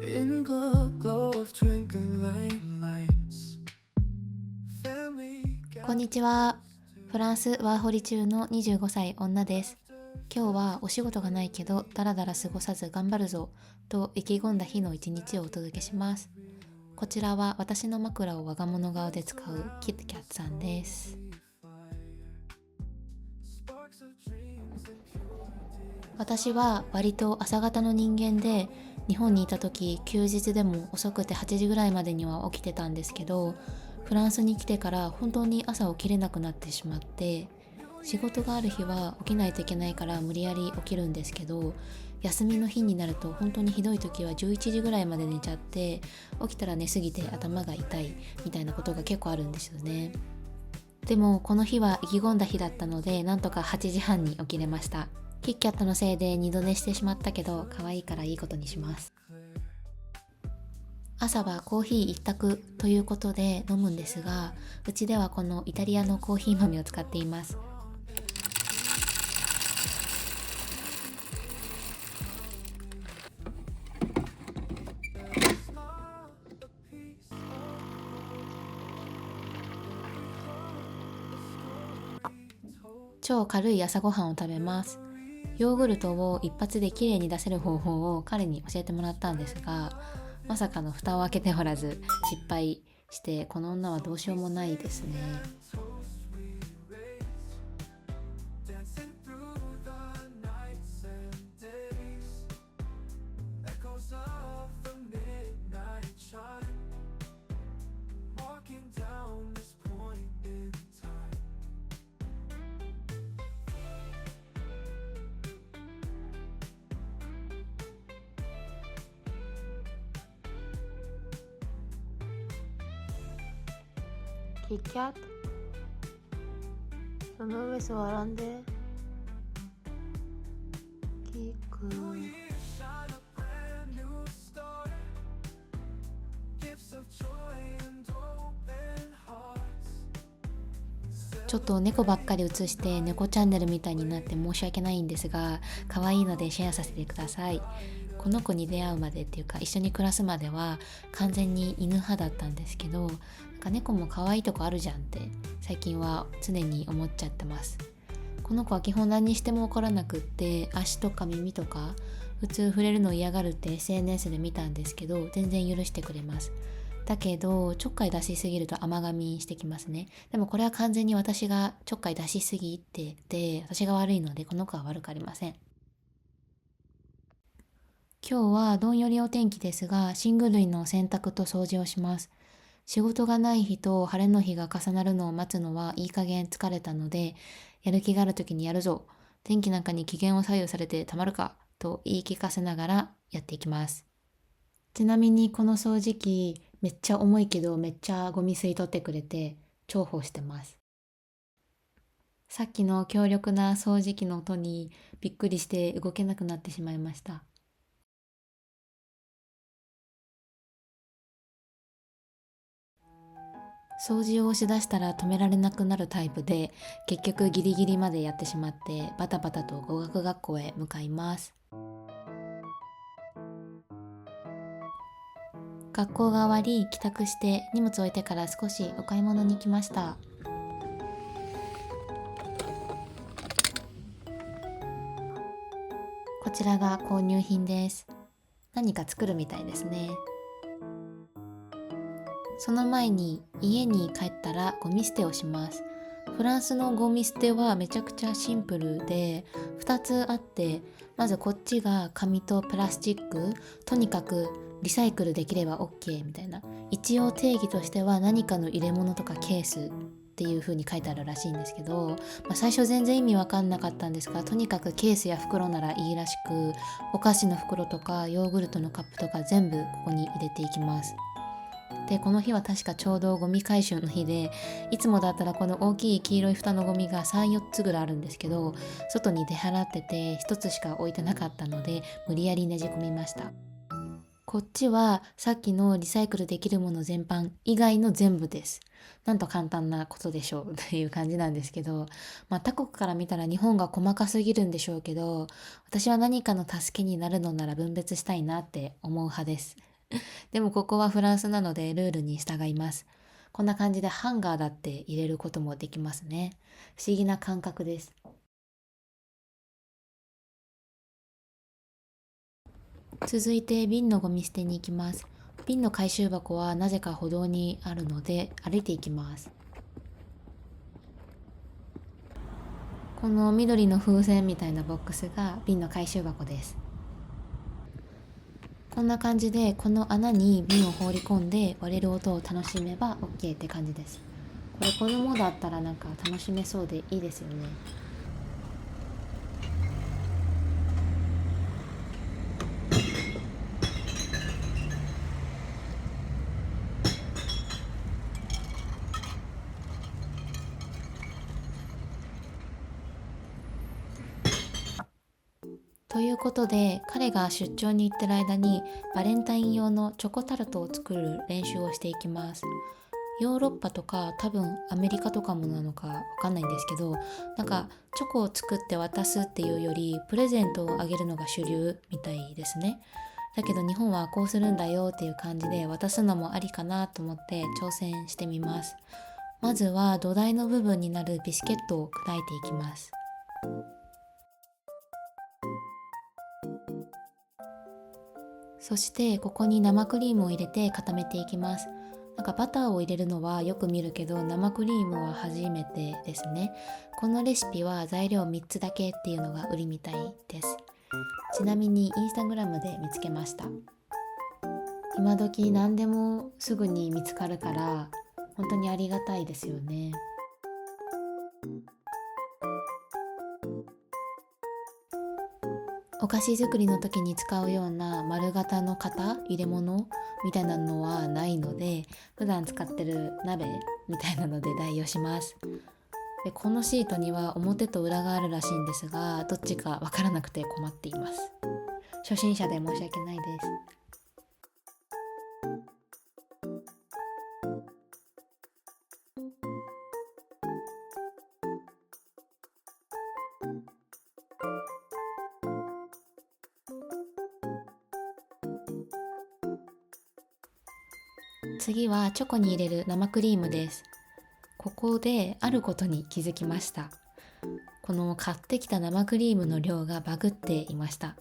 In the glow of twinkling lights. こんにちは。フランスワーホリ中の25歳女です。今日はお仕事がないけどダラダラ過ごさず頑張るぞと意気込んだ日の一日をお届けします。こちらは私の枕を我が物顔で使うキットキャットさんです。私は割と朝方の人間で、日本にいた時休日でも遅くて8時ぐらいまでには起きてたんですけど、フランスに来てから本当に朝起きれなくなってしまって、仕事がある日は起きないといけないから無理やり起きるんですけど、休みの日になると本当にひどい時は11時ぐらいまで寝ちゃって、起きたら寝すぎて頭が痛いみたいなことが結構あるんですよね。でもこの日は意気込んだ日だったので、なんとか8時半に起きれました。キッキャットのせいで二度寝してしまったけど、可愛いからいいことにします。朝はコーヒー一択ということで飲むんですが、うちではこのイタリアのコーヒー豆を使っています。超軽い朝ごはんを食べます。ヨーグルトを一発できれいに出せる方法を彼に教えてもらったんですが、まさかの蓋を開けておらず失敗して、この女はどうしようもないですね。キッキャット、その上座らんで。キック。ちょっと猫ばっかり映して猫チャンネルみたいになって申し訳ないんですが、可愛いのでシェアさせてください。この子に出会うまでっていうか、一緒に暮らすまでは完全に犬派だったんですけど、なんか猫も可愛いとこあるじゃんって最近は常に思っちゃってます。この子は基本何にしても怒らなくって、足とか耳とか普通触れるの嫌がるって SNS で見たんですけど、全然許してくれます。だけどちょっかい出しすぎると甘噛みしてきますね。でもこれは完全に私がちょっかい出しすぎてて、私が悪いのでこの子は悪くありません。今日はどんよりお天気ですが、寝具類の洗濯と掃除をします。仕事がない日と晴れの日が重なるのを待つのはいい加減疲れたので、やる気がある時にやるぞ、天気なんかに機嫌を左右されてたまるかと言い聞かせながらやっていきます。ちなみにこの掃除機めっちゃ重いけどめっちゃゴミ吸い取ってくれて重宝してます。さっきの強力な掃除機の音にびっくりして動けなくなってしまいました。掃除をしだしたら止められなくなるタイプで、結局ギリギリまでやってしまってバタバタと語学学校へ向かいます。学校が終わり帰宅して荷物を置いてから少しお買い物に来ました。こちらが購入品です。何か作るみたいですね。その前に家に帰ったらゴミ捨てをします。フランスのゴミ捨てはめちゃくちゃシンプルで2つあって、まずこっちが紙とプラスチック、とにかくリサイクルできれば OK みたいな、一応定義としては何かの入れ物とかケースっていう風に書いてあるらしいんですけど、最初全然意味わかんなかったんですが、とにかくケースや袋ならいいらしく、お菓子の袋とかヨーグルトのカップとか全部ここに入れていきます。で、この日は確かちょうどゴミ回収の日で、いつもだったらこの大きい黄色い蓋のゴミが3、4つぐらいあるんですけど、外に出払ってて1つしか置いてなかったので、無理やりねじ込みました。こっちはさっきのリサイクルできるもの全般以外の全部です。なんと簡単なことでしょうという感じなんですけど、他国から見たら日本が細かすぎるんでしょうけど、私は何かの助けになるのなら分別したいなって思う派です。でもここはフランスなのでルールに従います。こんな感じでハンガーだって入れることもできますね。不思議な感覚です。続いて瓶のゴミ捨てに行きます。瓶の回収箱はなぜか歩道にあるので歩いていきます。この緑の風船みたいなボックスが瓶の回収箱です。こんな感じでこの穴に瓶を放り込んで割れる音を楽しめば OK って感じです。これ子供だったらなんか楽しめそうでいいですよね。ということで彼が出張に行ってる間にバレンタイン用のチョコタルトを作る練習をしていきます。ヨーロッパとか多分アメリカとかもなのかわかんないんですけど、なんかチョコを作って渡すっていうよりプレゼントをあげるのが主流みたいですね。だけど日本はこうするんだよっていう感じで渡すのもありかなと思って挑戦してみます。まずは土台の部分になるビスケットを砕いていきます。そしてここに生クリームを入れて固めていきます。なんかバターを入れるのはよく見るけど生クリームは初めてですね。このレシピは材料3つだけっていうのが売りみたいです。ちなみにインスタグラムで見つけました。今時何でもすぐに見つかるから本当にありがたいですよね。お菓子作りの時に使うような丸型の型入れ物みたいなのはないので、普段使ってる鍋みたいなので代用します。でこのシートには表と裏があるらしいんですが、どっちかわからなくて困っています。初心者で申し訳ないです。次はチョコに入れる生クリームです。ここであることに気づきました。この買ってきた生クリームの量がバグっていました。っ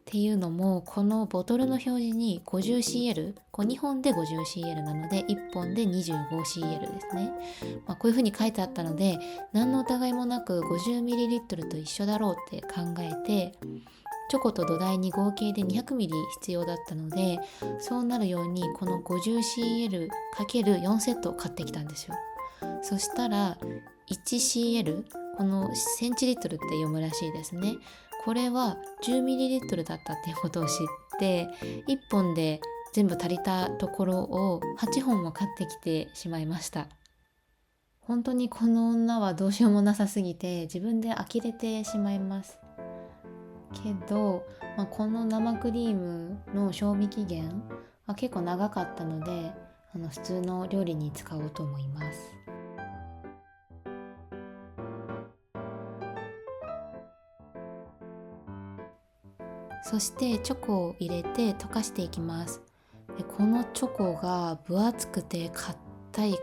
ていうのもこのボトルの表示に 50cl、2本で 50cl なので1本で 25cl ですね。こういう風に書いてあったので何の疑いもなく 50ml と一緒だろうって考えて、チョコと土台に合計で 200ml 必要だったので、そうなるようにこの 50cl×4 セットを買ってきたんですよ。そしたら 1cl、 このセンチリットルって読むらしいですね。これは 10ml だったっていうことを知って、1本で全部足りたところを8本も買ってきてしまいました。本当にこの女はどうしようもなさすぎて自分で呆れてしまいますけど、この生クリームの賞味期限は結構長かったので、普通の料理に使おうと思います。そしてチョコを入れて溶かしていきます。でこのチョコが分厚くて硬いっ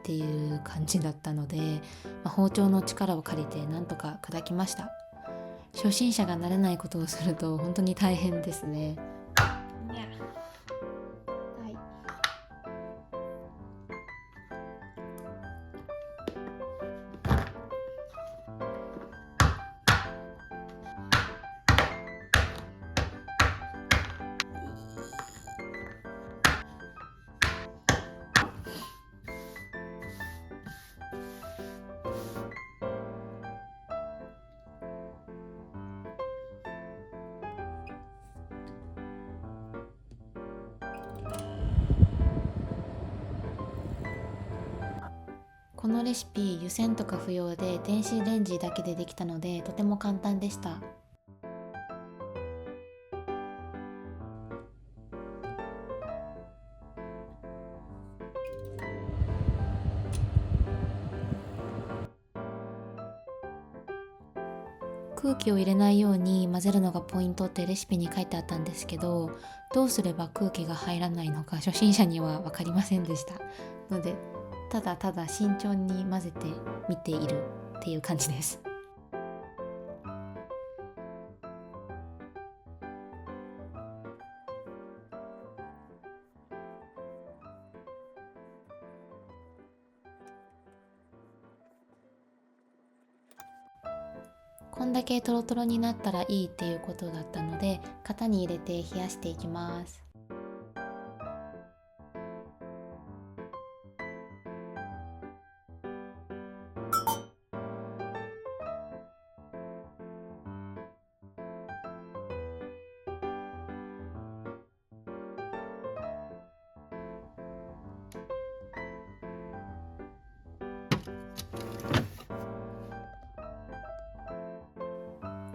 ていう感じだったので、包丁の力を借りてなんとか砕きました。初心者が慣れないことをすると本当に大変ですね。このレシピ湯煎とか不要で電子レンジだけでできたのでとても簡単でした。空気を入れないように混ぜるのがポイントってレシピに書いてあったんですけど、どうすれば空気が入らないのか初心者には分かりませんでしたので、ただただ慎重に混ぜてみているっていう感じです。こんだけトロトロになったらいいっていうことだったので、型に入れて冷やしていきます。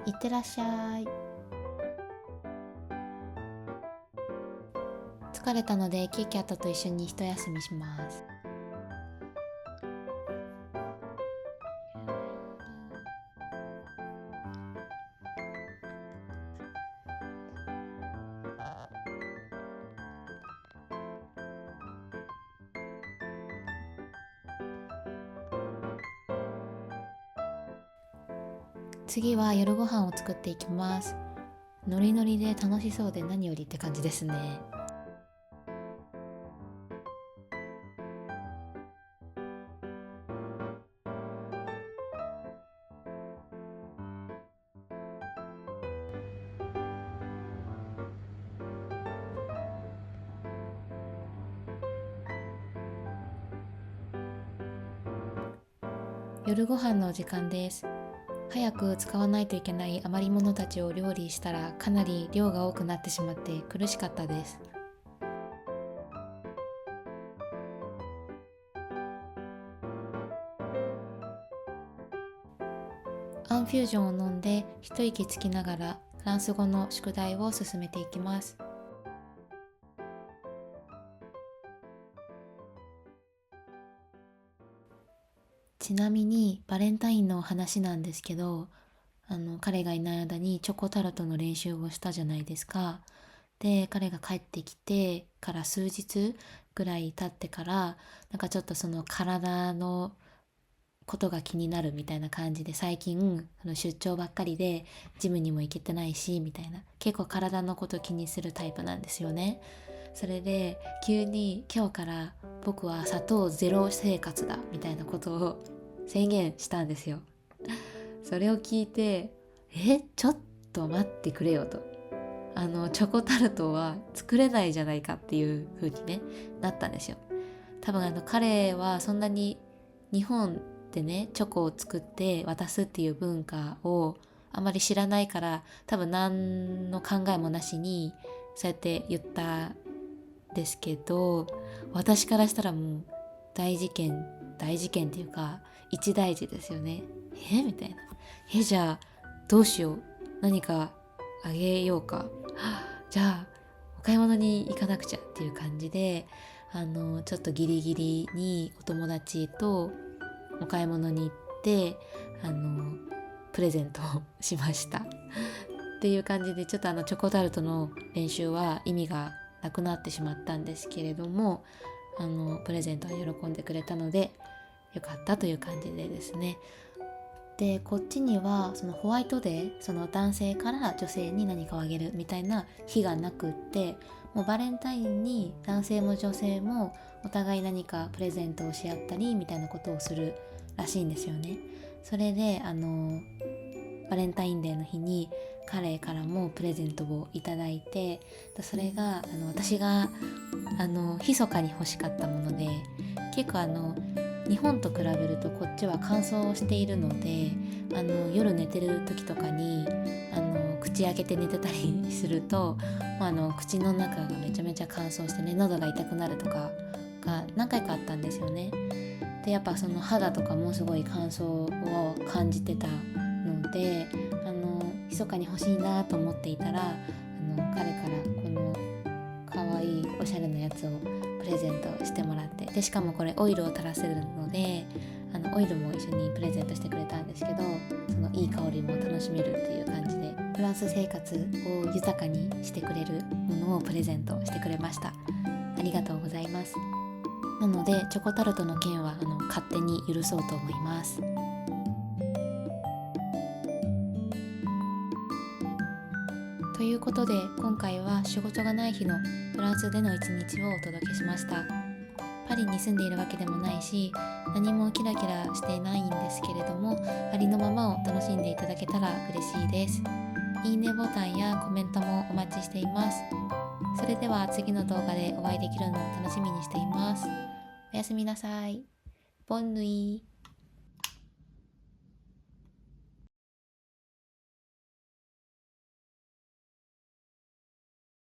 いってらっしゃい。疲れたのでキーキャットと一緒に一休みします。次は夜ご飯を作っていきます。ノリノリで楽しそうで何よりって感じですね。夜ご飯の時間です。早く使わないといけない余り物たちを料理したらかなり量が多くなってしまって苦しかったです。アンフュージョンを飲んで一息つきながらフランス語の宿題を進めていきます。ちなみにバレンタインの話なんですけど、彼がいない間にチョコタルトの練習をしたじゃないですか。で、彼が帰ってきてから数日ぐらい経ってから、なんかちょっとその体のことが気になるみたいな感じで、最近出張ばっかりでジムにも行けてないしみたいな、結構体のこと気にするタイプなんですよね。それで急に今日から僕は砂糖ゼロ生活だみたいなことを宣言したんですよ。それを聞いて、ちょっと待ってくれよと、チョコタルトは作れないじゃないかっていう風にねなったんですよ。多分彼はそんなに日本でねチョコを作って渡すっていう文化をあまり知らないから、多分何の考えもなしにそうやって言ったんですけど、私からしたらもう大事件っていうか一大事ですよね。みたいな。じゃあどうしよう、何かあげようか、じゃあお買い物に行かなくちゃっていう感じで、ちょっとギリギリにお友達とお買い物に行って、プレゼントをしましたっていう感じで、ちょっとチョコタルトの練習は意味がなくなってしまったんですけれども、プレゼントは喜んでくれたのでよかったという感じでですね。で、こっちにはそのホワイトデー、その男性から女性に何かをあげるみたいな日がなくって、もうバレンタインに男性も女性もお互い何かプレゼントをし合ったりみたいなことをするらしいんですよね。それでバレンタインデーの日に彼からもプレゼントをいただいて、それが私が密かに欲しかったもので、結構日本と比べるとこっちは乾燥しているので、夜寝てる時とかに口開けて寝てたりすると、口の中がめちゃめちゃ乾燥してね、喉が痛くなるとかが何回かあったんですよね。で、やっぱその肌とかもすごい乾燥を感じてたので、密かに欲しいなと思っていたら、彼からこの可愛いおしゃれなやつをプレゼントしてもらって、でしかもこれオイルを垂らせるのでオイルも一緒にプレゼントしてくれたんですけど、そのいい香りも楽しめるっていう感じで、フランス生活を豊かにしてくれるものをプレゼントしてくれました。ありがとうございます。なのでチョコタルトの件は勝手に許そうと思います。ということで今回は仕事がない日のフランスでの一日をお届けしました。パリに住んでいるわけでもないし、何もキラキラしていないんですけれども、ありのままを楽しんでいただけたら嬉しいです。いいねボタンやコメントもお待ちしています。それでは次の動画でお会いできるのを楽しみにしています。おやすみなさい。ボンヌイ。